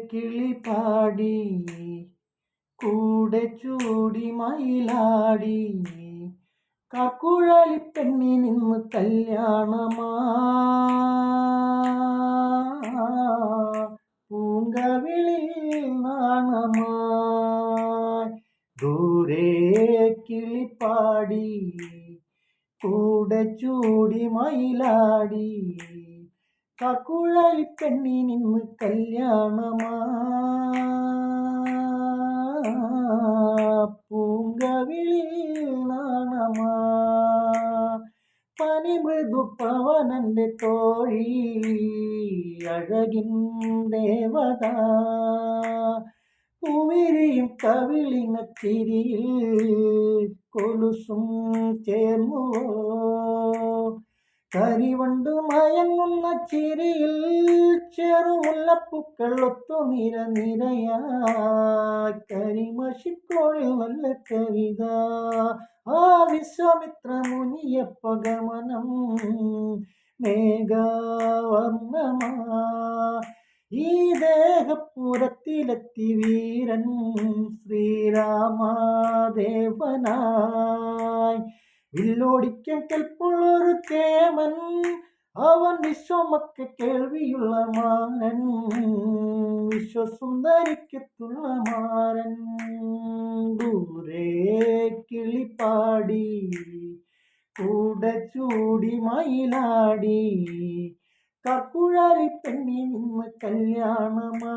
കിളിപാടി കൂടെ ചൂടി മയിലാടി കാക്കുഴലി പെണ്ണിനിന്ന് കല്യാണമാ പൂങ്കവിളിൽ നാണമായി ദൂരെ കിളിപ്പാടി കൂടെ ചൂടി മയിലാടി കാക്കുഴലി പെണ്ണിനിന്ന് കല്യാണമാ പൂങ്കവിളിൽ നാണമാ പനിമൃദു പവനന്റെ തോഴി അഴകിൻ ദേവത പൂവിരിയും കവിളിന ചിരിയിൽ കൊലുസും ചേർന്നുവോ കരിവണ്ടു മയങ്ങുന്ന ചിരിയിൽ ചെറുമുല്ലപ്പൂക്കൾ ഒത്തുനിര നിരയായി കരിമഷിക്കോളിൽ നല്ല കവിത ആ വിശ്വാമിത്ര മുനിയപ്പഗമനം മേഘവർണ്ണമാ ഈ ദേഹപുരത്തിലെത്തി വീരൻ ശ്രീരാമദേവനായി വില്ലോടിക്കാൻ കെൽപ്പുള്ളൊരു കേമൻ അവൻ വിശ്വമൊക്കെ കേൾവിയുള്ള മാനൻ വിശ്വസുന്ദരിക്കത്തുള്ള മാരൻ ദൂരെ കിളിപ്പാടി കൂടെ ചൂടി മയിലാടി കാക്കുഴലി പെണ്ണി നിന്ന് കല്യാണമാ